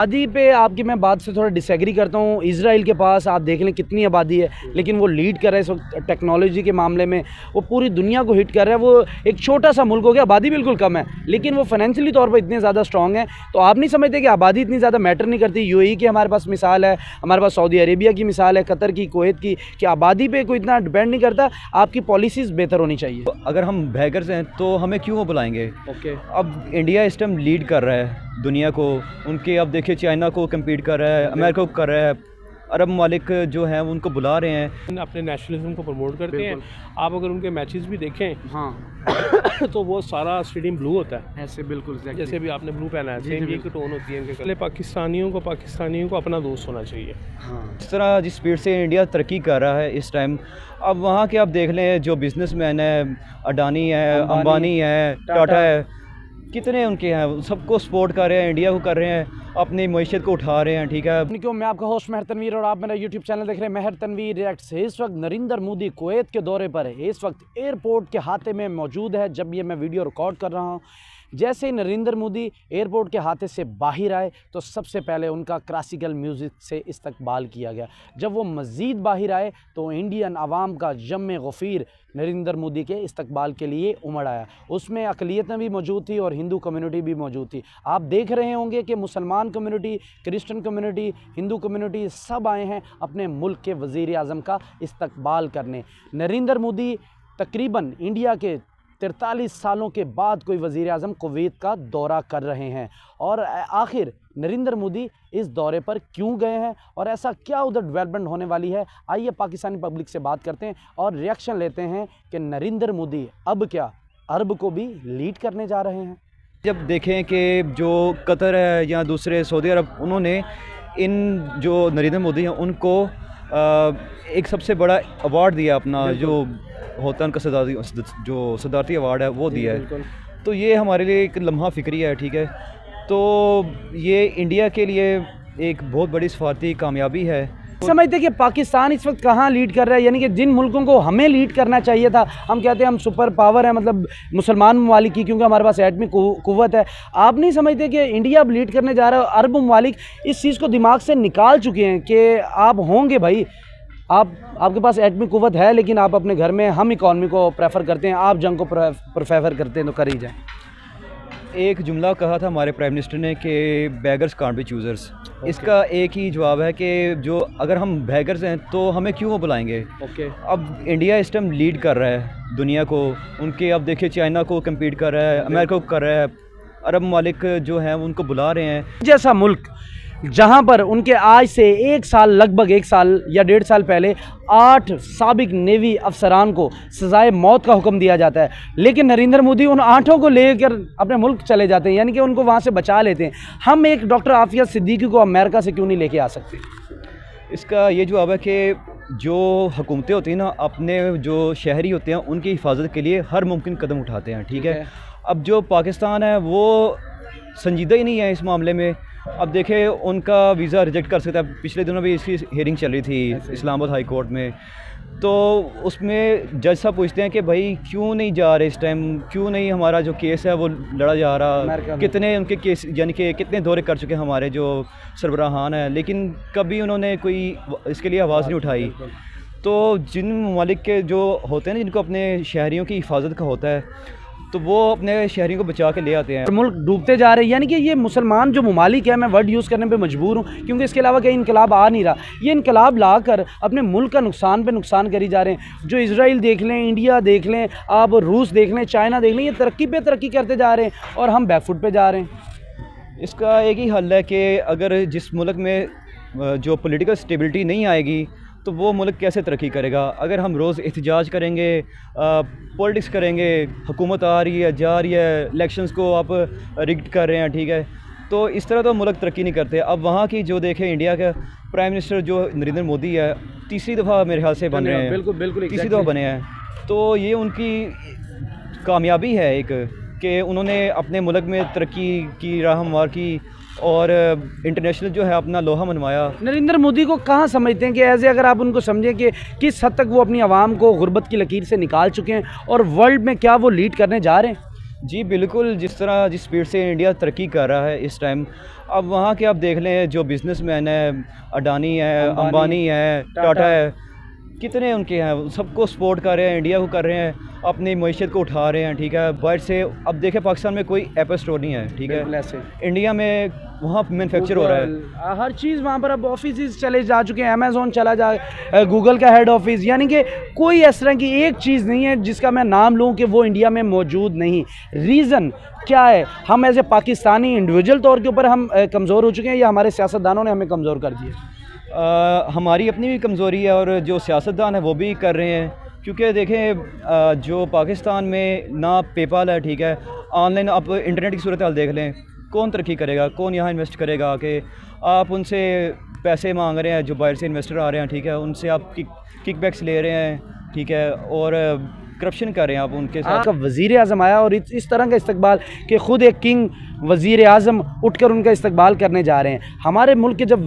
आबादी पे आपकी मैं बात से थोड़ा डिसएग्री करता हूँ। इजराइल के पास आप देख लें कितनी आबादी है, लेकिन वो लीड कर रहा है इस वक्त टेक्नोलॉजी के मामले में। वो पूरी दुनिया को हिट कर रहा है। वो एक छोटा सा मुल्क हो गया, आबादी बिल्कुल कम है, लेकिन वो फाइनेंशियली तौर पर इतने ज़्यादा स्ट्रॉन्ग है। तो आप नहीं समझते कि आबादी इतनी ज़्यादा मैटर नहीं करती। यूएई की हमारे पास मिसाल है, हमारे पास सऊदी अरेबिया की मिसाल है, कतर की, कुवैत की, कि आबादी पे कोई इतना डिपेंड नहीं करता। आपकी पॉलिसीज़ बेहतर होनी चाहिए। अगर हम बैगर्स हैं तो हमें क्यों वो बुलाएंगे। ओके, अब इंडिया इस टाइम लीड कर रहा है दुनिया को। उनके अब देखिए चाइना को कम्पीट कर रहा है, अमेरिका को कर रहा है, अरब ममालिक जो हैं उनको बुला रहे हैं, अपने नेशनलिज्म को प्रमोट करते हैं। आप अगर उनके मैचेस भी देखें हाँ तो वो सारा स्टेडियम ब्लू होता है, ऐसे बिल्कुल जैसे भी आपने ब्लू पहना है, सेम एक टोन होती है इनके। पाकिस्तानियों को अपना दोस्त होना चाहिए। हाँ, इस तरह जिस स्पीड से इंडिया तरक्की कर रहा है इस टाइम, अब वहाँ के आप देख लें जो बिजनेसमैन है, अडानी है, अंबानी है, टाटा है, कितने उनके हैं, सबको सपोर्ट कर रहे हैं, इंडिया को कर रहे हैं, अपनी मैशियत को उठा रहे हैं। ठीक है, क्यों मैं आपका होस्ट मेहर तनवीर और आप मेरा यूट्यूब चैनल देख रहे हैं मेहर तनवीर रिएक्ट्स। इस वक्त नरेंद्र मोदी कुवैत के दौरे पर है, इस वक्त एयरपोर्ट के हाथे में मौजूद है जब ये मैं वीडियो रिकॉर्ड कर रहा हूँ। जैसे ही नरेंद्र मोदी एयरपोर्ट के हाथे से बाहर आए तो सबसे पहले उनका क्लासिकल म्यूज़िक से इस्तकबाल किया गया। जब वो मज़ीद बाहर आए तो इंडियन आवाम का जम गफ़ीर नरेंद्र मोदी के इस्तकबाल के लिए उमड़ आया। उसमें अक़लियतें भी मौजूद थी और हिंदू कम्युनिटी भी मौजूद थी। आप देख रहे होंगे कि मुसलमान community, Christian community, Hindu community सब आए हैं अपने मुल्क के वज़ीर आज़म का इस्तकबाल करने। नरेंद्र मोदी तकरीबन इंडिया के 43 सालों के बाद कोई वज़ीर आज़म कुवैत का दौरा कर रहे हैं। और आखिर नरेंद्र मोदी इस दौरे पर क्यों गए हैं और ऐसा क्या उधर डेवलपमेंट होने वाली है, आइए पाकिस्तानी पब्लिक से बात करते हैं और रिएक्शन लेते हैं कि नरेंद्र मोदी अब क्या अरब को भी लीड करने जा रहे हैं। जब देखें कि जो कतर है या दूसरे सऊदी अरब, उन्होंने इन जो नरेंद्र मोदी हैं उनको एक सबसे बड़ा अवार्ड दिया अपना, जो होता है उनका जो सदारती अवार्ड है वो दिया है। तो ये हमारे लिए एक लम्हा फ़िक्री है। ठीक है, तो ये इंडिया के लिए एक बहुत बड़ी सफारती कामयाबी है। समझते कि पाकिस्तान इस वक्त कहाँ लीड कर रहा है, यानी कि जिन मुल्कों को हमें लीड करना चाहिए था, हम कहते हैं हम सुपर पावर है, मतलब मुसलमान ममालिक की, क्योंकि हमारे पास एटमी कुव्वत है। आप नहीं समझते कि इंडिया अब लीड करने जा रहा है। अरब ममालिक इस चीज़ को दिमाग से निकाल चुके हैं कि आप होंगे भाई, आपके पास एटमी कुव्वत है, लेकिन आप अपने घर में, हम इकॉनमी को प्रेफर करते हैं, आप जंग को प्रेफर करते हैं, तो कर ही जाएँ। एक जुमला कहा था हमारे प्राइम मिनिस्टर ने कि बैगर्स कांट बी चूज़र्स। इसका एक ही जवाब है कि जो अगर हम बैगर्स हैं तो हमें क्यों वो बुलाएंगे। अब इंडिया इस टाइम लीड कर रहा है दुनिया को। उनके अब देखिए चाइना को कम्पीट कर रहा है, अमेरिका को कर रहा है, अरब ममालिक जो हैं उनको बुला रहे हैं। जैसा मुल्क जहां पर उनके आज से लगभग एक साल या 1.5 साल पहले 8 साबिक नेवी अफसरान को सजाए मौत का हुक्म दिया जाता है, लेकिन नरेंद्र मोदी उन 8 को लेकर अपने मुल्क चले जाते हैं, यानी कि उनको वहां से बचा लेते हैं। हम एक डॉक्टर आफिया सिद्दीकी को अमेरिका से क्यों नहीं लेके आ सकते। इसका ये जवाब है कि जो हुकूमतें होती हैं ना, अपने जो शहरी होते हैं उनकी हिफाजत के लिए हर मुमकिन कदम उठाते हैं। ठीक है, अब जो पाकिस्तान है वो संजीदा ही नहीं है इस मामले में। अब देखें उनका वीज़ा रिजेक्ट कर सकता है। पिछले दिनों भी इसकी हियरिंग चल रही थी इस्लामाबाद हाई कोर्ट में, तो उसमें जज साहब पूछते हैं कि भाई क्यों नहीं जा रहे इस टाइम, क्यों नहीं हमारा जो केस है वो लड़ा जा रहा, कितने उनके केस यानी कि कितने दौरे कर चुके हैं हमारे जो सरबराहान हैं, लेकिन कभी उन्होंने कोई इसके लिए आवाज़ नहीं उठाई। तो जिन ममालिक के जो होते हैं ना, जिनको अपने शहरियों की हिफाजत का होता है, तो वो अपने शहरियों को बचा के ले आते हैं। मुल्क डूबते जा रहे हैं, यानी कि ये मुसलमान जो ममालिक है, मैं वर्ड यूज़ करने पे मजबूर हूँ क्योंकि इसके अलावा कहीं इनकलाब आ नहीं रहा। ये इनकलाब लाकर अपने मुल्क का नुकसान पे नुकसान करी जा रहे हैं। जो इजराइल देख लें, इंडिया देख लें, आप रूस देख लें, चाइना देख लें, ये तरक्की पे तरक्की करते जा रहे हैं और हम बैकफुट पे जा रहे हैं। इसका एक ही हल है कि अगर जिस मुल्क में जो पॉलिटिकल स्टेबिलिटी नहीं आएगी तो वो मुल्क कैसे तरक्की करेगा। अगर हम रोज़ एहतजाज करेंगे, पॉलिटिक्स करेंगे, हुकूमत आ रही है जा रही है, इलेक्शंस को आप रिग्ड कर रहे हैं, ठीक है, तो इस तरह तो मुल्क तरक्की नहीं करते। अब वहाँ की जो देखें इंडिया का प्राइम मिनिस्टर जो नरेंद्र मोदी है, तीसरी दफ़ा मेरे ख्याल से बन रहे हैं, बिल्कुल तीसरी दफ़ा बने हैं। तो ये उनकी कामयाबी है एक, कि उन्होंने अपने मुल्क में तरक्की की राह हमवार की और इंटरनेशनल जो है अपना लोहा मनवाया। नरेंद्र मोदी को कहाँ समझते हैं कि ऐसे, अगर आप उनको समझें कि किस हद तक वो अपनी आवाम को गुर्बत की लकीर से निकाल चुके हैं और वर्ल्ड में क्या वो लीड करने जा रहे हैं। जी बिल्कुल, जिस तरह जिस स्पीड से इंडिया तरक्की कर रहा है इस टाइम, अब वहाँ के आप देख लें जो बिजनेसमैन है, अडानी है, अंबानी है, टाटा है, कितने उनके हैं, सबको सपोर्ट कर रहे हैं, इंडिया को कर रहे हैं, अपनी मईशत को उठा रहे हैं, ठीक है। बाहर से अब देखें पाकिस्तान में कोई एप्पल स्टोर नहीं है, ठीक है, इंडिया में वहाँ मैन्युफैक्चर हो रहा है हर चीज़ वहाँ पर। अब ऑफिस चले जा चुके हैं, अमेज़ोन चला जा, गूगल का हेड ऑफिस, यानी कि कोई इस तरह की एक चीज़ नहीं है जिसका मैं नाम लूँ कि वो इंडिया में मौजूद नहीं। रीज़न क्या है? हम एज ए पाकिस्तानी इंडिविजुअल तौर के ऊपर हम कमज़ोर हो चुके हैं या हमारे सियासतदानों ने हमें कमज़ोर कर दिया? हमारी अपनी भी कमज़ोरी है और जो सियासतदान है वो भी कर रहे हैं, क्योंकि देखें जो पाकिस्तान में ना पेपाल है, ठीक है, ऑनलाइन आप इंटरनेट की सूरत हाल देख लें, कौन तरक्की करेगा, कौन यहाँ इन्वेस्ट करेगा? कि आप उनसे पैसे मांग रहे हैं, जो बाहर से इन्वेस्टर आ रहे हैं, ठीक है, उनसे आप किकबैक्स ले रहे हैं, ठीक है, और करप्शन कर रहे हैं आप उनके साथ। आपका वज़ीर आज़म आया और इस तरह का इस्तकबाल कि ख़ुद एक किंग वज़ीर आज़म उठकर उनका इस्तकबाल करने जा रहे हैं। हमारे मुल्क के जब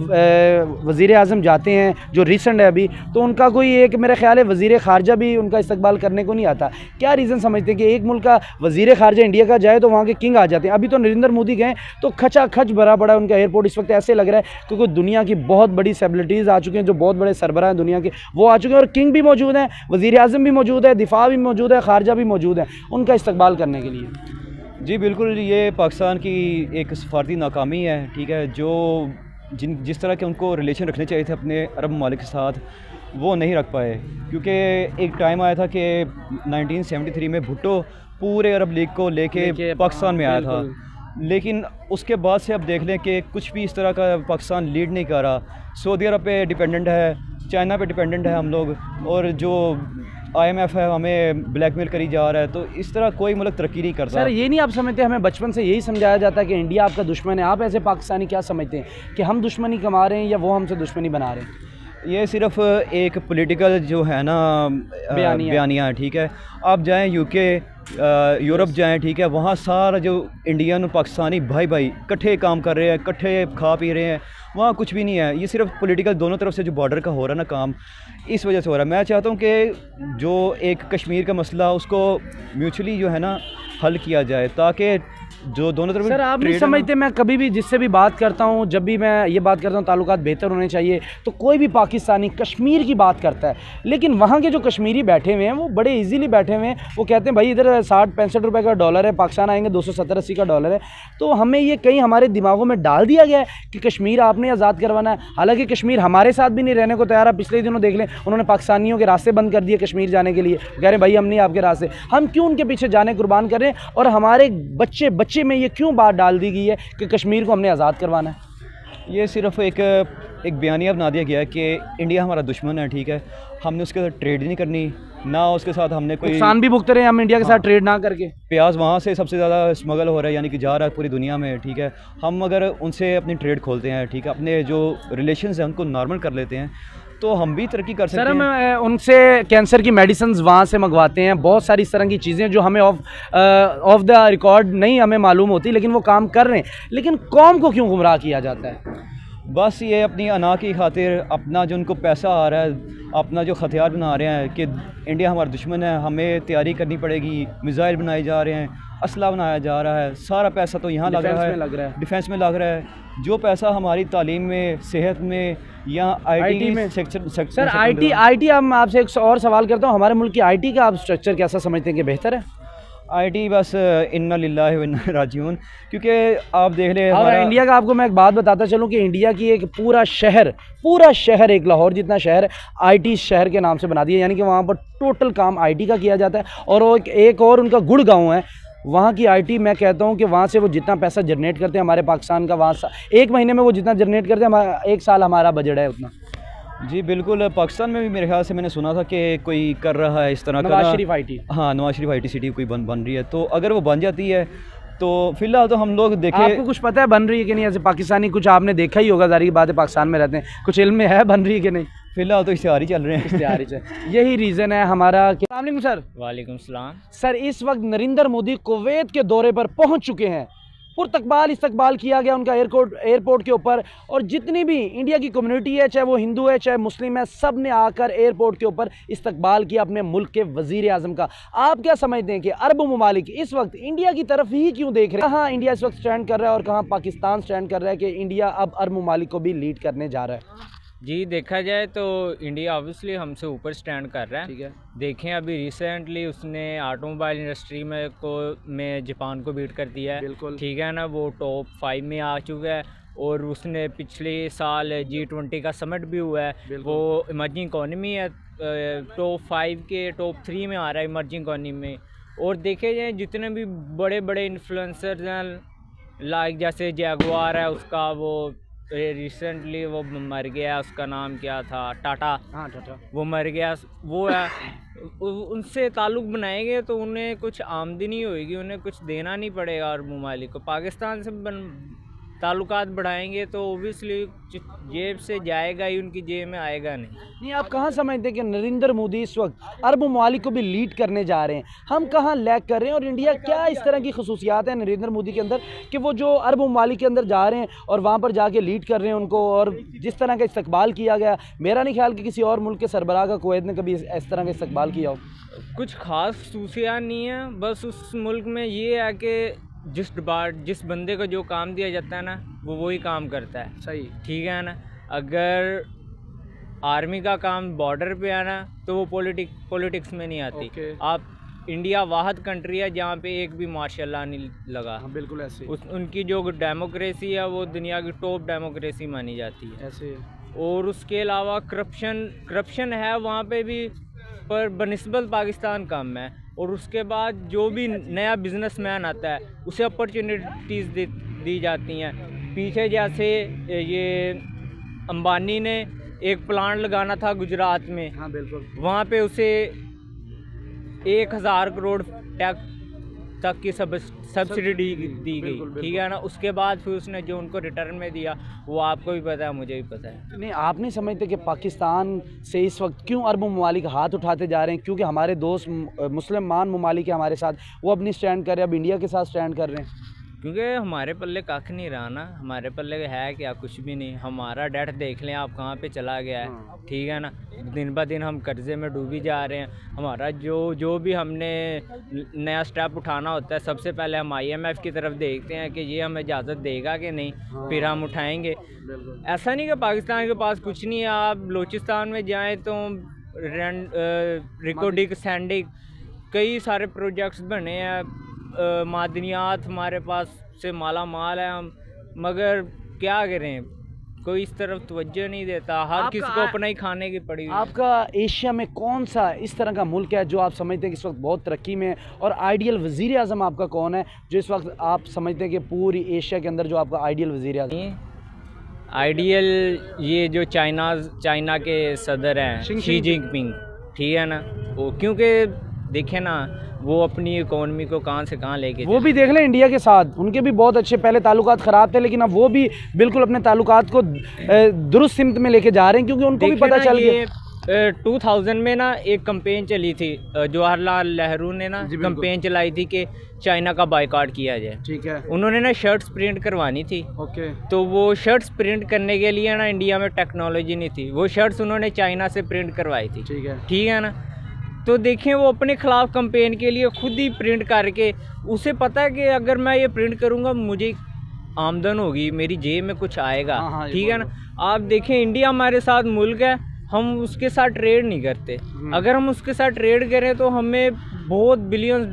वज़ीर आज़म जाते हैं, जो रिसेंट है अभी, तो उनका कोई एक मेरा ख्याल है वज़ीर ख़ारजा भी उनका इस्तकबाल करने को नहीं आता। क्या रीज़न समझते हैं कि एक मुल्क का वज़ीर ख़ारजा इंडिया का जाए तो वहाँ के किंग आ जाते हैं? अभी तो नरेंद्र मोदी गए तो खचा खच भरा पड़ा उनका एयरपोर्ट। इस वक्त ऐसे लग रहा है क्योंकि दुनिया की बहुत बड़ी सेलिब्रिटीज़ आ चुके हैं, जो बहुत बड़े सरबराह हैं दुनिया के, वो आ चुके हैं और किंग भी मौजूद हैं, वज़ीर आज़म भी मौजूद है, दिफा भी मौजूद है, ख़ारजा भी मौजूद है उनका इस्तकबाल करने के लिए। जी बिल्कुल, ये पाकिस्तान की एक सफारती नाकामी है, ठीक है। जो जिस तरह के उनको रिलेशन रखने चाहिए थे अपने अरब ममालिक के साथ, वो नहीं रख पाए, क्योंकि एक टाइम आया था कि 1973 में भुट्टो पूरे अरब लीग को लेके पाकिस्तान में आया था, लेकिन उसके बाद से अब देख लें कि कुछ भी इस तरह का पाकिस्तान लीड नहीं कर रहा। सऊदी अरब पे डिपेंडेंट है, चाइना पे डिपेंडेंट है हम लोग, और जो IMF है हमें ब्लैकमेल करी जा रहा है, तो इस तरह कोई मुल्क तरक्की नहीं करता। सर ये नहीं आप समझते, हमें बचपन से यही समझाया जाता है कि इंडिया आपका दुश्मन है। आप ऐसे पाकिस्तानी क्या समझते हैं कि हम दुश्मनी कमा रहे हैं या वो हमसे दुश्मनी बना रहे हैं? ये सिर्फ एक पॉलिटिकल जो है ना बयानिया है, ठीक है। आप जाएं UK, यूरोप जाएं, ठीक है, वहाँ सारा जो इंडियन पाकिस्तानी भाई भाई इकट्ठे काम कर रहे हैं, इकट्ठे खा पी रहे हैं, वहाँ कुछ भी नहीं है। ये सिर्फ पॉलिटिकल दोनों तरफ से जो बॉर्डर का हो रहा है ना काम, इस वजह से हो रहा है। मैं चाहता हूँ कि जो एक कश्मीर का मसला उसको म्यूचुअली जो है ना हल किया जाए, ताकि जो दोनों तरफ। सर आप नहीं समझते, मैं कभी भी जिससे भी बात करता हूँ, जब भी मैं ये बात करता हूँ ताल्लुकात बेहतर होने चाहिए, तो कोई भी पाकिस्तानी कश्मीर की बात करता है, लेकिन वहाँ के जो कश्मीरी बैठे हुए हैं वो बड़े इजीली बैठे हुए हैं। वो कहते हैं भाई इधर 60-65 रुपये का डॉलर है, पाकिस्तान आएंगे 270-80 का डॉलर है। तो हमें ये कहीं हमारे दिमागों में डाल दिया गया है कि कश्मीर आपने आज़ाद करवाना है, हालांकि कश्मीर हमारे साथ भी नहीं रहने को तैयार है। पिछले दिनों देख लें, उन्होंने पाकिस्तानियों के रास्ते बंद कर दिए कश्मीर जाने के लिए, कह रहे हैं भाई हम नहीं आपके रास्ते। हम क्यों उनके पीछे जाने कुर्बान कर रहे हैं? और हमारे बच्चे में ये क्यों बात डाल दी गई है कि कश्मीर को हमने आज़ाद करवाना है? ये सिर्फ एक बयानिया बना दिया गया है कि इंडिया हमारा दुश्मन है, ठीक है, हमने उसके साथ ट्रेड नहीं करनी, ना उसके साथ हमने कोई नुकसान भी भुगत रहे हैं हम इंडिया के साथ ट्रेड ना करके। प्याज वहाँ से सबसे ज़्यादा स्मगल हो रहा है, यानी कि जा रहा है पूरी दुनिया में, ठीक है। हम अगर उनसे अपनी ट्रेड खोलते हैं, ठीक है, अपने जो रिलेशंस हैं उनको नॉर्मल कर लेते हैं, तो हम भी तरक्की कर सकते हैं। सर हम उनसे कैंसर की मेडिसिन वहाँ से मंगवाते हैं, बहुत सारी इस तरह की चीज़ें जो हमें ऑफ द रिकॉर्ड नहीं हमें मालूम होती, लेकिन वो काम कर रहे हैं। लेकिन कौम को क्यों गुमराह किया जाता है? बस ये अपनी अना की खातिर, अपना जो उनको पैसा आ रहा है, अपना जो हथियार बना रहे हैं कि इंडिया हमारा दुश्मन है, हमें तैयारी करनी पड़ेगी, मिसाइल बनाए जा रहे हैं, असला बनाया जा रहा है, सारा पैसा तो यहाँ लग रहा है, डिफेंस में लग रहा है। जो पैसा हमारी तालीम में, सेहत में या IT में सेक्टर। सर IT हम आपसे एक और सवाल करता हूँ, हमारे मुल्क की IT का आप स्ट्रक्चर कैसा समझते हैं कि बेहतर है? IT बस इन्ना लिल्लाहि व इन्ना राजिऊन, क्योंकि आप देख रहे हैं और इंडिया का आपको मैं एक बात बताता चलूँ कि इंडिया की एक पूरा शहर एक लाहौर जितना शहर IT शहर के नाम से बना दिया, यानी कि वहाँ पर टोटल काम IT का किया जाता है। और वो एक और उनका गुड़गांव है, वहाँ की IT मैं कहता हूँ कि वहाँ से वो जितना पैसा जनरेट करते हैं हमारे पाकिस्तान का, वहाँ एक महीने में वो जितना जनरेट करते हैं, एक साल हमारा बजट है उतना। जी बिल्कुल, पाकिस्तान में भी मेरे ख्याल से मैंने सुना था कि कोई कर रहा है इस तरह का, नवाज शरीफ IT। हाँ, नवाज शरीफ IT सिटी कोई बन रही है, तो अगर वो बन जाती है तो फिलहाल तो हम लोग देखें। आपको कुछ पता है बन रही है कि नहीं? ऐसे पाकिस्तानी कुछ आपने देखा ही होगा, ज़ाहिर बात है पाकिस्तान में रहते हैं, कुछ इल्म में है बन रही है कि नहीं? फिलहाल तो इश्तिहार ही चल रहे हैं। इश्तिहार ही यही रीज़न है हमारा। अस्सलाम वालेकुम सर। वालेकुम सलाम। सर इस वक्त नरेंद्र मोदी कुवैत के दौरे पर पहुंच चुके हैं, पुरतकबाल इस्तकबाल किया गया उनका एयरपोर्ट के ऊपर। और जितनी भी इंडिया की कम्युनिटी है, चाहे वो हिंदू है चाहे मुस्लिम है, सब ने आकर एयरपोर्ट के ऊपर इस्तकबाल किया अपने मुल्क के वज़ीर आज़म का। आप क्या समझते हैं कि अरब ममालिक इस वक्त इंडिया की तरफ ही क्यों देख रहे हैं? कहाँ इंडिया इस वक्त स्टैंड कर रहा है और कहाँ पाकिस्तान स्टैंड कर रहा है कि इंडिया अब अरब ममालिक को भी लीड करने जा रहा है? जी, देखा जाए तो इंडिया ऑब्वियसली हमसे ऊपर स्टैंड कर रहा है। ठीक है। देखें अभी रिसेंटली उसने ऑटोमोबाइल इंडस्ट्री में जापान को बीट कर दिया है। बिल्कुल। ठीक है ना, वो टॉप 5 में आ चुका है। और उसने पिछले साल G20 का समिट भी हुआ है, वो इमर्जिंग इकॉनमी है, टॉप 5 के टॉप 3 में आ रहा है इमर्जिंग इकॉनमी में। और देखे जाए जितने भी बड़े बड़े इन्फ्लुएंसर्स हैं, लाइक जैसे जैगुआर है, उसका वो रिसेंटली वो मर गया, उसका नाम क्या था, टाटा। हाँ, टाटा वो मर गया, वो है उनसे ताल्लुक़ बनाएंगे तो उन्हें कुछ आमदनी होएगी, उन्हें कुछ देना नहीं पड़ेगा। और ममालिक को पाकिस्तान से ताल्लुकात बढ़ाएंगे तो ओबियसली जेब से जाएगा ही, उनकी जेब में आएगा नहीं। आप कहाँ समझते हैं कि नरेंद्र मोदी इस वक्त अरब ममालिक को भी लीड करने जा रहे हैं? हम कहाँ लैग कर रहे हैं और इंडिया क्या इस तरह की खसूसियात हैं नरेंद्र मोदी के अंदर कि वो जो अरब ममालिक के अंदर जा रहे हैं और वहाँ पर जाके लीड कर रहे हैं उनको? और जिस तरह का इस्तकबाल किया गया, मेरा नहीं ख्याल कि किसी और मुल्क के सरबराह का कुवैत ने कभी इस तरह का इस्तकबाल किया हो। कुछ ख़ास खसूसियात नहीं है, बस उस मुल्क में ये है कि जिस बंदे को जो काम दिया जाता है ना, वो वही काम करता है। सही। ठीक है ना, अगर आर्मी का काम बॉर्डर पे आना तो वो पॉलिटिक्स में नहीं आती। आप इंडिया वाहद कंट्री है जहाँ पे एक भी मार्शल लॉ नहीं लगा। हाँ, बिल्कुल ऐसे। उनकी जो डेमोक्रेसी है वो दुनिया की टॉप डेमोक्रेसी मानी जाती है ऐसे। और उसके अलावा करप्शन है वहाँ पे भी, पर बनिस्बत पाकिस्तान कम है। और उसके बाद जो भी नया बिजनेसमैन आता है उसे अपॉर्चुनिटीज़ दी जाती हैं। पीछे जैसे ये अंबानी ने एक प्लांट लगाना था गुजरात में। हाँ, बिल्कुल। वहाँ पे उसे 1000 करोड़ टैक्स तक की सब्सिडी दी गई। ठीक है ना, उसके बाद फिर उसने जो उनको रिटर्न में दिया वो आपको भी पता है, मुझे भी पता है। नहीं, आप नहीं समझते कि पाकिस्तान से इस वक्त क्यों अरब ममालिक हाथ उठाते जा रहे हैं? क्योंकि हमारे दोस्त मुसलमान ममालिक है हमारे साथ, वो अपनी स्टैंड कर रहे हैं, अब इंडिया के साथ स्टैंड कर रहे हैं। क्योंकि हमारे पल्ले कख नहीं रहा ना, हमारे पल्ले है क्या, कुछ भी नहीं। हमारा डेट देख लें आप कहाँ पे चला गया है। ठीक है ना, दिन ब दिन हम कर्जे में डूबी जा रहे हैं। हमारा जो भी हमने नया स्टेप उठाना होता है, सबसे पहले हम IMF की तरफ देखते हैं कि ये हमें इजाज़त देगा कि नहीं, फिर हम उठाएंगे। ऐसा नहीं कि पाकिस्तान के पास कुछ नहीं है। आप बलूचिस्तान में जाएँ तो रिकोडिक सैंडिक कई सारे प्रोजेक्ट्स बने हैं, मादनियात हमारे पास से माला माल है हम, मगर क्या करें, कोई इस तरफ तवज्जो नहीं देता, हर किसी को अपना ही खाने की पड़ी। आपका एशिया में कौन सा इस तरह का मुल्क है जो आप समझते हैं कि इस वक्त बहुत तरक्की में है? और आइडियल वज़ीर आज़म आपका कौन है जो इस वक्त आप समझते हैं कि पूरी एशिया के अंदर जो आपका आइडियल वज़ीर आज़म? आइडियल ये जो चाइना के सदर हैं शी जिनपिंग। ठीक है ना, वो क्योंकि देखें ना, वो अपनी इकोनॉमी को कहाँ से कहाँ लेके, वो भी देख लें इंडिया के साथ, उनके भी बहुत अच्छे पहले ताल्लुकात ख़राब थे, लेकिन अब वो भी बिल्कुल अपने ताल्लुकात को दुरुस्त सिमत में लेके जा रहे हैं, क्योंकि उनको भी पता चल गया। 2000 में ना एक कंपेन चली थी, जवाहरलाल नेहरू ने ना कंपेन चलाई थी कि चाइना का बायकॉट किया जाए। ठीक है। उन्होंने ना शर्ट्स प्रिंट करवानी थी। ओके। तो वो शर्ट्स प्रिंट करने के लिए ना इंडिया में टेक्नोलॉजी नहीं थी, वो शर्ट्स उन्होंने चाइना से प्रिंट करवाई थी। ठीक है। ठीक है ना, तो देखें वो अपने ख़िलाफ़ कंपेन के लिए खुद ही प्रिंट करके, उसे पता है कि अगर मैं ये प्रिंट करूँगा मुझे आमदन होगी, मेरी जेब में कुछ आएगा। ठीक है ना, आप देखें इंडिया हमारे साथ मुल्क है, हम उसके साथ ट्रेड नहीं करते। अगर हम उसके साथ ट्रेड करें तो हमें बहुत मिलियंस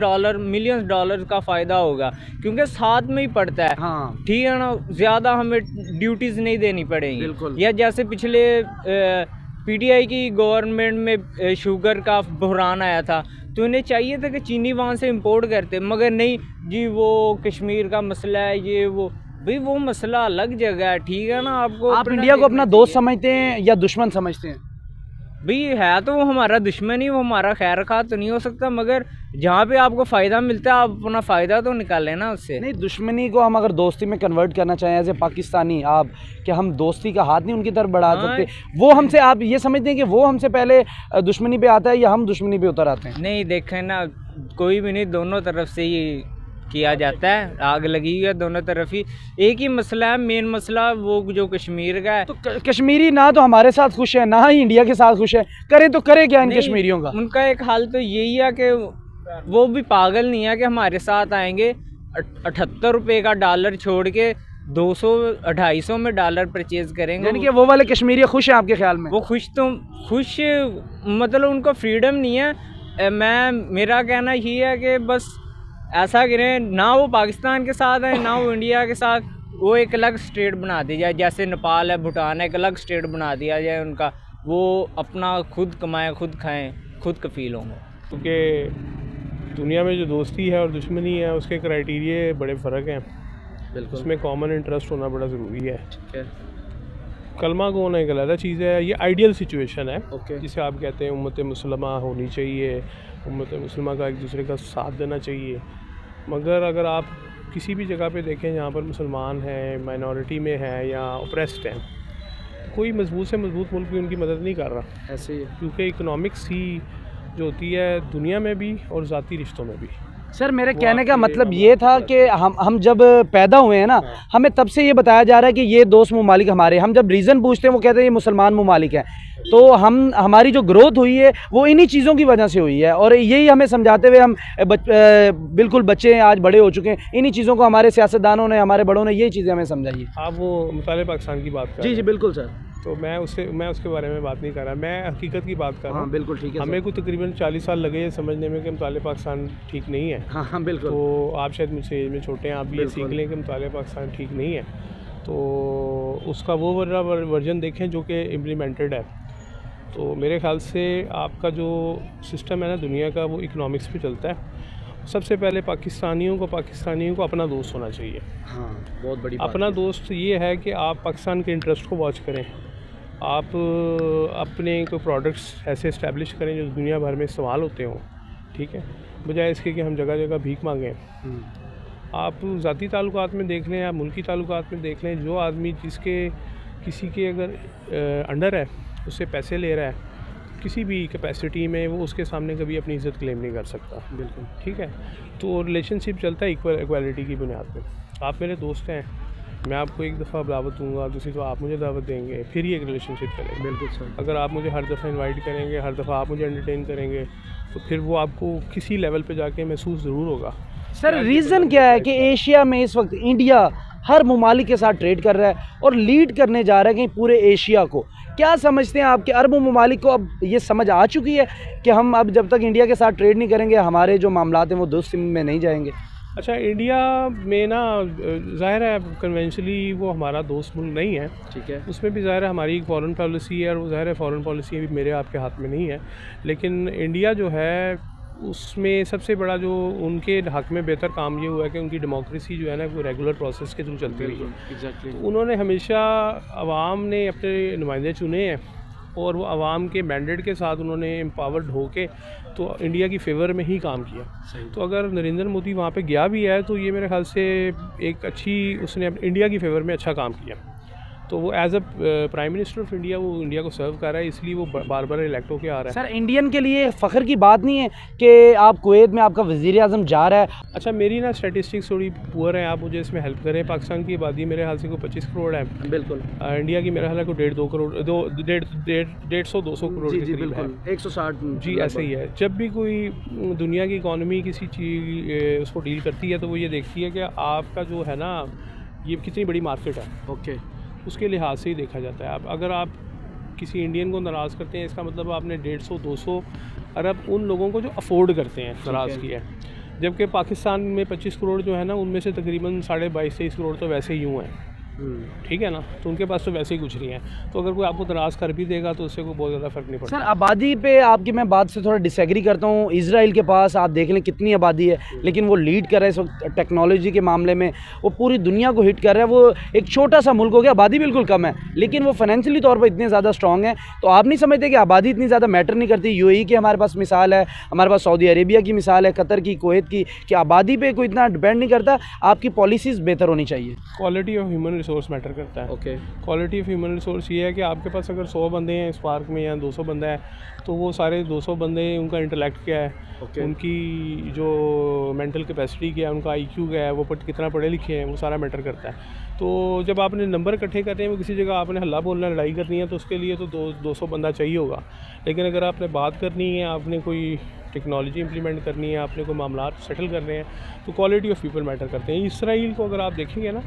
डॉलर का फ़ायदा होगा, क्योंकि साथ में ही पड़ता है। हाँ। ठीक है ना, ज़्यादा हमें ड्यूटीज़ नहीं देनी पड़ेंगी। या जैसे पिछले PTI की गवर्नमेंट में शुगर का बहरान आया था, तो उन्हें चाहिए था कि चीनी वहाँ से इंपोर्ट करते, मगर नहीं जी, वो कश्मीर का मसला है, ये वो, भाई वो मसला अलग जगह है। ठीक है ना, आप इंडिया को अपना दोस्त समझते हैं या दुश्मन समझते हैं? भाई है तो वो हमारा दुश्मन ही, वो हमारा खैर खा तो नहीं हो सकता, मगर जहाँ पे आपको फ़ायदा मिलता है आप अपना फ़ायदा तो निकालें ना उससे। नहीं, दुश्मनी को हम अगर दोस्ती में कन्वर्ट करना चाहें एज ए पाकिस्तानी, आप कि हम दोस्ती का हाथ नहीं उनकी तरफ बढ़ा सकते, वो हमसे, आप ये समझते हैं कि वो हमसे पहले दुश्मनी पे आता है या हम दुश्मनी पे उतर आते हैं? नहीं, देखें ना, कोई भी नहीं, दोनों तरफ से ही किया जाता है। आग लगी हुई है दोनों तरफ ही। एक ही मसला है, मेन मसला वो जो कश्मीर का है। तो कश्मीरी ना तो हमारे साथ खुश है, ना ही इंडिया के साथ खुश है, करे तो करे क्या इन कश्मीरियों का? उनका एक हाल तो यही है कि वो भी पागल नहीं है कि हमारे साथ आएंगे 78 रुपये का डॉलर छोड़ के 200-250 में डॉलर परचेज करेंगे। यानी कि वो वाले कश्मीरी खुश हैं आपके ख्याल में? वो खुश मतलब उनको फ्रीडम नहीं है। मेरा कहना यही है कि बस ऐसा करें, ना वो पाकिस्तान के साथ है ना वो इंडिया के साथ, वो एक अलग स्टेट बना दी जाए, जैसे नेपाल है, भूटान है, एक अलग स्टेट बना दिया जाए उनका। वो अपना खुद कमाएं, खुद खाएं, खुद कफील होंगे। क्योंकि दुनिया में जो दोस्ती है और दुश्मनी है उसके क्राइटेरिया बड़े फ़र्क हैं। बिल्कुल, उसमें कॉमन इंटरेस्ट होना बड़ा ज़रूरी है। ठीक है। कलमा को होना एक अलग चीज़ है। ये आइडियल सिचुएशन है ओके। जिसे आप कहते हैं उम्मत मुसलमा होनी चाहिए, उम्मत मुसलमा का एक दूसरे का साथ देना चाहिए। मगर अगर आप किसी भी जगह पे देखें जहाँ पर मुसलमान हैं, माइनॉरिटी में हैं या ओप्रेस्ड हैं, कोई मजबूत से मजबूत मुल्क भी उनकी मदद नहीं कर रहा। ऐसे ही क्योंकि इकोनॉमिक्स ही जो होती है दुनिया में भी और ज़ाती रिश्तों में भी। सर, मेरे कहने का मतलब ये था कि हम जब पैदा हुए हैं ना, हमें तब से ये बताया जा रहा है कि ये दोस्त ममालिक हमारे। हम जब रीज़न पूछते हैं वो कहते हैं ये मुसलमान ममालिक हैं। तो हमारी जो ग्रोथ हुई है वो इन्हीं चीज़ों की वजह से हुई है, और यही हमें समझाते हुए हम बिल्कुल बच्चे हैं, आज बड़े हो चुके हैं। इन्हीं चीज़ों को हमारे सियासतदानों ने, हमारे बड़ों ने यही चीज़ें हमें समझाई। आप वो मुताले पाकिस्तान की बात कर रहे जी हैं। बिल्कुल सर। तो मैं उसके बारे में बात नहीं कर रहा, मैं हकीकत की बात कर रहा हाँ हूँ। बिल्कुल ठीक है। हमें को तकरीबन 40 साल लगे ये समझने में कि मुताले पाकिस्तान ठीक नहीं है। हाँ हाँ बिल्कुल। तो आप शायद मुझसे एज में छोटे हैं, आप भी ये बिल्कुल। सीख लें कि मुताले पाकिस्तान ठीक नहीं है। तो उसका वो वर्जन देखें जो कि इम्प्लीमेंटेड है। तो मेरे ख्याल से आपका जो सिस्टम है ना दुनिया का, वो इकोनॉमिक्स पे चलता है। सबसे पहले पाकिस्तानियों को अपना दोस्त होना चाहिए। हाँ, बहुत बड़ी बात अपना है। दोस्त ये है कि आप पाकिस्तान के इंटरेस्ट को वॉच करें, आप अपने कोई प्रोडक्ट्स ऐसे इस्टेब्लिश करें जो दुनिया भर में इस्तेमाल होते हों, ठीक है, बजाय इसके कि हम जगह जगह भीख मांगें। आप ज़ाती ताल्लुकात में देख लें या मुल्की ताल्लुकात में देख लें, जो आदमी किसी के अगर अंडर है, उससे पैसे ले रहा है किसी भी कैपेसिटी में, वो उसके सामने कभी अपनी इज़्ज़त क्लेम नहीं कर सकता। बिल्कुल ठीक है। तो रिलेशनशिप चलता है इक्वालिटी की बुनियाद पे। आप मेरे दोस्त हैं, मैं आपको एक दफ़ा दावत दूंगा, दूसरी तो आप मुझे दावत देंगे, फिर ही एक रिलेशनशिप चलेगा। बिल्कुल सर। अगर आप मुझे हर दफ़ा इनवाइट करेंगे, हर दफ़ा आप मुझे एंटरटेन करेंगे, तो फिर वो आपको किसी लेवल पे जाके महसूस ज़रूर होगा। सर, रीज़न क्या है कि एशिया में इस वक्त इंडिया हर ममालिक के साथ ट्रेड कर रहा है और लीड करने जा रहा है कहीं पूरे एशिया को? क्या समझते हैं आपके अरब ममालिक को अब ये समझ आ चुकी है कि हम अब जब तक इंडिया के साथ ट्रेड नहीं करेंगे हमारे जो मामलात हैं वो दुरुस्त में नहीं जाएंगे? अच्छा, इंडिया में ना ज़ाहिर है कन्वेंशनली वो हमारा दोस्त मुल्क नहीं है, ठीक है। उसमें भी ज़ाहिर है हमारी एक फ़ॉरेन पॉलिसी है, और वो ज़ाहिर है फ़ॉरेन पॉलिसी अभी मेरे आपके हाथ में नहीं है। लेकिन इंडिया जो है उसमें सबसे बड़ा जो उनके हक़ में बेहतर काम ये हुआ है कि उनकी डेमोक्रेसी जो है ना वो रेगुलर प्रोसेस के थ्रू चलती रही है। एग्जैक्टली। उन्होंने हमेशा आवाम ने अपने नुमाइंदे चुने हैं और वो आवाम के मैंडेट के साथ उन्होंने एम्पावर्ड होके तो इंडिया की फेवर में ही काम किया। तो अगर नरेंद्र मोदी वहाँ पे गया भी है तो ये मेरे ख्याल से एक अच्छी उसने इंडिया की फेवर में अच्छा काम किया। तो वो as a prime minister of India वो इंडिया को सर्व कर रहा है, इसलिए वो बार बार इलेक्ट होकर आ रहा है। सर, इंडियन के लिए फ़ख्र की बात नहीं है कि आप कुवैत में आपका वज़ीर आज़म जा रहा है? अच्छा, मेरी ना स्टैटिस्टिक्स थोड़ी पुअर है, आप मुझे इसमें हेल्प करें। पाकिस्तान की आबादी मेरे हाल से को 25 करोड़ है। बिल्कुल। इंडिया की मेरा हाल है को 1.5-2 करोड़ 150-200 करोड़ के करीब है। 160 जी ऐसे ही है। जब भी कोई दुनिया की इकॉनमी किसी चीज़ उसको डील करती है तो वो ये देखती है कि आपका जो है ना ये कितनी बड़ी मार्केट है, ओके, उसके लिहाज से ही देखा जाता है। अगर आप किसी इंडियन को नाराज़ करते हैं, इसका मतलब आपने 150-200 अरब उन लोगों को जो अफोर्ड करते हैं नाराज़ किया है। जबकि पाकिस्तान में 25 करोड़ जो है ना उनमें से तकरीबन 22.5-23 करोड़ तो वैसे ही यूँ हैं, ठीक है ना, तो उनके पास तो वैसे ही कुछ नहीं है। तो अगर कोई आपको नाराज़ कर भी देगा तो उससे कोई बहुत ज़्यादा फ़र्क नहीं पड़ता। सर, आबादी पे आपकी मैं बात से थोड़ा डिसएग्री करता हूँ। इजराइल के पास आप देख लें कितनी आबादी है, लेकिन वो लीड कर रहा है इस वक्त टेक्नोलॉजी के मामले में, वो पूरी दुनिया को हिट कर रहा है। वो एक छोटा सा मुल्क हो गया, आबादी बिल्कुल कम है, लेकिन वो फाइनेंशियली तौर पर इतने ज़्यादा स्ट्रॉन्ग है। तो आप नहीं समझते कि आबादी इतनी ज़्यादा मैटर नहीं करती? यूएई की हमारे पास मिसाल है, हमारे पास सऊदी अरेबिया की मिसाल है, कतर की, कुवैत की, कि आबादी पर कोई इतना डिपेंड नहीं करता। आपकी पॉलिसीज़ बेहतर होनी चाहिए। Quality of human resource matter करता है। Okay. Quality of human resource ये है कि आपके पास अगर 100 बंदे हैं स्पार्क में या 200 बंदा है, तो वो सारे 200 बंदे, उनका इंटेलेक्ट क्या है, उनकी जो मेंटल कैपेसिटी क्या है, उनका IQ क्या है, वो कितना पढ़े लिखे हैं, वो सारा मैटर करता है। तो जब आपने नंबर इकट्ठे करने हैं, किसी जगह आपने हल्ला बोलना, लड़ाई करनी है, तो उसके लिए तो 200 बंदा चाहिए होगा। लेकिन अगर आपने बात करनी है, आपने कोई टेक्नोलॉजी इंप्लीमेंट करनी है, आपने कोई मामला सेटल करने हैं, तो क्वालिटी ऑफ पीपल मैटर करते हैं। इसराइल को अगर आप देखेंगे ना,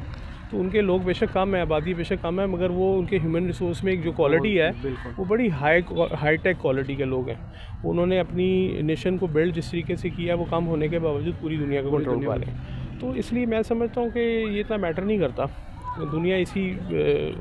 तो उनके लोग बेशक कम है, आबादी बेशक कम है, मगर वो उनके ह्यूमन रिसोर्स में एक जो क्वालिटी है वो बड़ी हाई टेक क्वालिटी के लोग हैं। उन्होंने अपनी नेशन को बिल्ड जिस तरीके से किया, वो कम होने के बावजूद पूरी दुनिया को कंट्रोल कर रहे हैं। तो इसलिए मैं समझता हूँ कि ये इतना मैटर नहीं करता, दुनिया इसी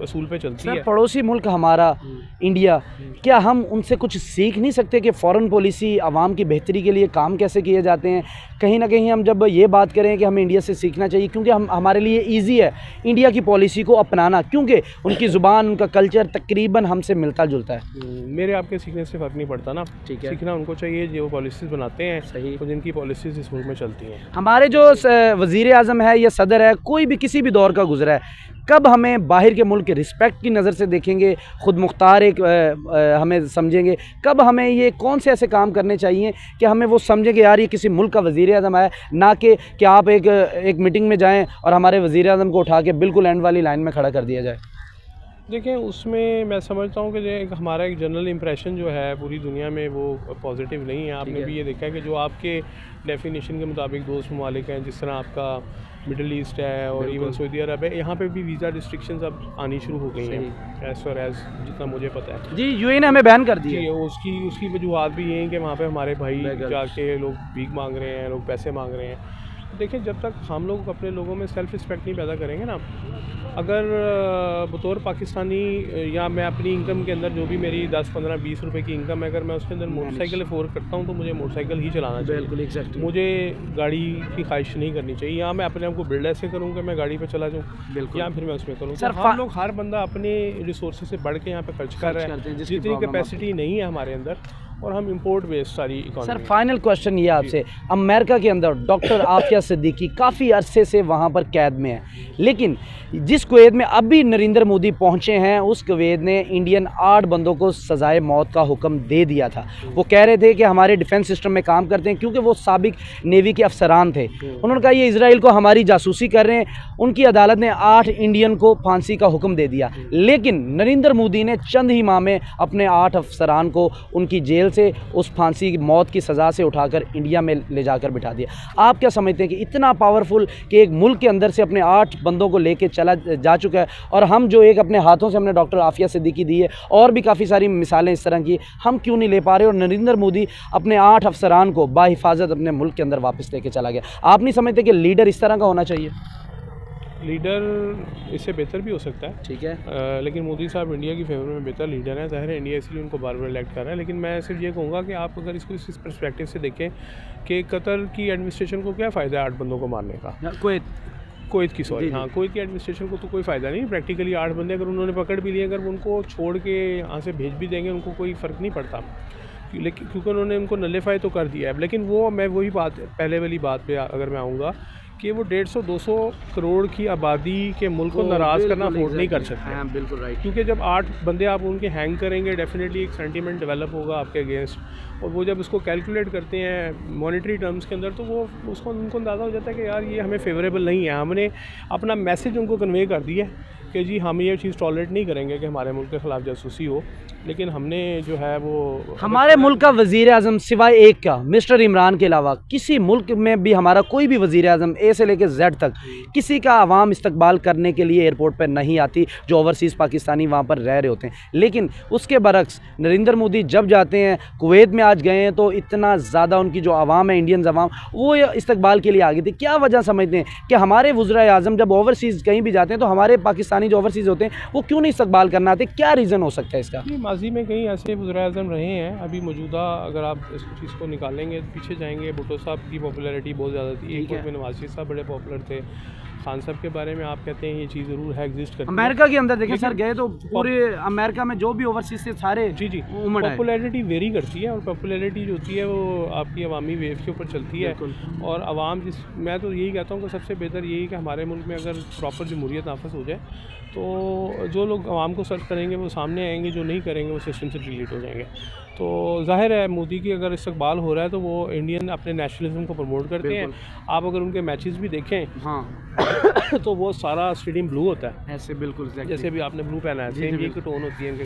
असूल पे चलती है। पड़ोसी मुल्क हमारा इंडिया, क्या हम उनसे कुछ सीख नहीं सकते कि फ़ॉरेन पॉलिसी आवाम की बेहतरी के लिए काम कैसे किए जाते हैं? कहीं ना कहीं हम जब ये बात करें कि हमें इंडिया से सीखना चाहिए, क्योंकि हमारे लिए ईजी है इंडिया की पॉलिसी को अपनाना, क्योंकि उनकी ज़ुबान, उनका कल्चर तकरीबन हमसे मिलता जुलता है। मेरे आपके सीखने से फ़र्क नहीं पड़ता ना, ठीक है। सीखना उनको चाहिए जो पॉलिसीज़ बनाते हैं, सही, तो जिनकी पॉलिसीज़ इस मुल्क में चलती हैं। हमारे जो वज़ीर आज़म है या सदर है, कोई भी किसी भी दौर का गुजरा है, कब हमें बाहर के मुल्क के रिस्पेक्ट की नज़र से देखेंगे, ख़ुद मुख्तार एक हमें समझेंगे? कब हमें ये कौन से ऐसे काम करने चाहिए कि हमें वो समझें कि यार ये किसी मुल्क का वज़ीर आज़म है, ना कि आप एक मीटिंग में जाएं और हमारे वज़ीर आज़म को उठा के बिल्कुल एंड वाली लाइन में खड़ा कर दिया जाए? देखिए, उसमें मैं समझता हूँ कि हमारा एक जनरल इम्प्रेशन जो है पूरी दुनिया में वो पॉजिटिव नहीं है। आपने भी ये देखा है कि जो आपके डेफिनेशन के मुताबिक दोस्त ममालिक हैं, जिस तरह आपका मिडल ईस्ट है और इवन सऊदी अरब है, यहाँ पे भी वीज़ा रिस्ट्रिक्शंस अब आनी शुरू हो गई हैं, एज़ फार एज़ जितना मुझे पता है। जी, यूएई ने हमें बैन कर दी है। उसकी वजूहत भी ये हैं कि वहाँ पे हमारे भाई जाके लोग भीख मांग रहे हैं, लोग पैसे मांग रहे हैं। देखिए, जब तक हम लोग अपने लोगों में सेल्फ़ रिस्पेक्ट नहीं पैदा करेंगे ना, अगर बतौर पाकिस्तानी या मैं अपनी इनकम के अंदर जो भी मेरी 10, 15, 20 रुपए की इनकम है, अगर मैं उसके अंदर मोटरसाइकिल अफोर्ड करता हूँ, तो मुझे मोटरसाइकिल ही चलाना चाहिए। बिल्कुल, एग्जैक्टली। मुझे गाड़ी की ख्वाहिश नहीं करनी चाहिए। या मैं अपने आप को बिल्ड ऐसे करूँ कि मैं गाड़ी पे चला जाऊँ, या फिर मैं उसमें करूँ। सर, हम लोग हर बंदा अपने रिसोर्सेज से बढ़ के यहाँ पे खर्च कर रहे हैं, जितनी कैपेसिटी नहीं है हमारे अंदर, और हम इंपोर्ट बेस्ड सारी इकोनॉमी। सर, फाइनल क्वेश्चन ये आपसे, अमेरिका के अंदर डॉक्टर आफिया सिद्दीकी काफ़ी अरसे से वहाँ पर कैद में है, लेकिन जिस कुवैत में अभी नरेंद्र मोदी पहुँचे हैं, उस कुवैत ने इंडियन 8 बंदों को सज़ाए मौत का हुक्म दे दिया था। वो कह रहे थे कि हमारे डिफेंस सिस्टम में काम करते हैं, क्योंकि वो साबिक नेवी के अफसरान थे। उन्होंने कहा ये इजराइल को हमारी जासूसी कर रहे हैं। उनकी अदालत ने 8 इंडियन को फांसी का हुक्म दे दिया, लेकिन नरेंद्र मोदी ने चंद ही माह में अपने 8 अफसरान को उनकी जेल से उस फांसी की मौत की सज़ा से उठाकर इंडिया में ले जाकर बिठा दिया। आप क्या समझते हैं कि इतना पावरफुल कि एक मुल्क के अंदर से अपने 8 बंदों को लेके चला जा चुका है, और हम जो एक अपने हाथों से हमने डॉक्टर आफिया सिद्दीकी दी है, और भी काफ़ी सारी मिसालें इस तरह की, हम क्यों नहीं ले पा रहे? और नरेंद्र मोदी अपने 8 अफसरान को बाहिफाजत अपने मुल्क के अंदर वापस लेके चला गया। आप नहीं समझते कि लीडर इस तरह का होना चाहिए? लीडर इससे बेहतर भी हो सकता है, ठीक है, लेकिन मोदी साहब इंडिया की फेवर में बेहतर लीडर हैं। ज़ाहिर है इंडिया इसलिए उनको बार बार इलेक्ट कर रहा है। लेकिन मैं सिर्फ ये कहूँगा कि आप अगर इसको इस पर्सपेक्टिव से देखें कि कतर की एडमिनिस्ट्रेशन को क्या फ़ायदा है 8 बंदों को मारने का? कुवैत की, सॉरी, हाँ, कुवैत की एडमिनिस्ट्रेशन को तो कोई फ़ायदा नहीं। प्रैक्टिकली 8 बंदे अगर उन्होंने पकड़ भी लिए, अगर उनको छोड़ के यहाँ से भेज भी देंगे, उनको कोई फ़र्क नहीं पड़ता, लेकिन क्योंकि उन्होंने उनको नलिफाई तो कर दिया है। लेकिन वो, मैं वही बात, पहले वाली बात पे अगर मैं आऊँगा कि वो 150-200 करोड़ की आबादी के मुल्क को नाराज़ करना अफोर्ड नहीं कर सकते। हाँ, बिल्कुल राइट। क्योंकि जब 8 बंदे आप उनके हैंग करेंगे, डेफिनेटली एक सेंटीमेंट डेवलप होगा आपके अगेंस्ट, और वो जब उसको कैलकुलेट करते हैं मॉनेटरी टर्म्स के अंदर, तो वो उसको उनको अंदाज़ा हो जाता है कि यार ये हमें फेवरेबल नहीं है। हमने अपना मैसेज उनको कन्वे कर दिया कि जी हम ये चीज़ टॉलरेट नहीं करेंगे कि हमारे मुल्क के ख़िलाफ़ जासूसी हो। लेकिन हमने जो है वो, हमारे मुल्क का वज़ीर आज़म सिवाय एक का, मिस्टर इमरान के अलावा किसी मुल्क में भी हमारा कोई भी वज़ीर आज़म ए से लेकर जेड तक किसी का आवाम इस्तकबाल करने के लिए एयरपोर्ट पर नहीं आती, जो ओवरसीज़ पाकिस्तानी वहाँ पर रह रहे होते हैं। लेकिन उसके बरक्स नरेंद्र मोदी जब जाते हैं, कुवैत में आज गए हैं, तो इतना ज़्यादा उनकी जो आवाम है, इंडियन आवाम, वो इस्तकबाल के लिए आ गई थी। क्या वजह समझते हैं कि हमारे वज़ीर आज़म जब ओवरसीज़ कहीं भी जाते हैं, तो हमारे पाकिस्तानी जो ओवरसीज़ होते हैं वो क्यों नहीं इस्तकबाल करना आते? क्या रीज़न हो सकता है इसका? माजी में कहीं ऐसे वज़ीर आज़म रहे हैं। अभी मौजूदा अगर आप इस चीज़ को निकालेंगे, पीछे जाएंगे, भुट्टो साहब की पॉपुलैरिटी बहुत ज़्यादा थी। एक वक्त में नवाज शरीफ साहब बड़े पॉपुलर थे, खान साहब के बारे में आप कहते हैं ये चीज़ ज़रूर है, एग्जिस्ट करती है। अमेरिका के अंदर देखें सर, लेकिन गए तो पूरे अमेरिका में जो भी ओवरसीज से सारे जी उमड़ आए। पॉपुलैरिटी वेरी करती है, और पॉपुलैरिटी जो होती है वो आपकी अवामी वेव के ऊपर चलती है। और आवाम मैं तो यही कहता हूँ कि सबसे बेहतर यही कि हमारे मुल्क में अगर प्रॉपर जमहूरियत नाफिज हो जाए तो जो लोग आवाम को सर्व करेंगे वो सामने आएंगे, जो नहीं करेंगे वो सिस्टम से डिलीट हो जाएंगे। तो जाहिर है मोदी की अगर इस्तकबाल हो रहा है तो वो इंडियन अपने नेशनलिज्म को प्रमोट करते हैं। आप अगर उनके मैचेस भी देखें हाँ तो वो सारा स्टेडियम ब्लू होता है, ऐसे बिल्कुल जैसे भी आपने ब्लू पहना है, सेम ये टोन होती है इनके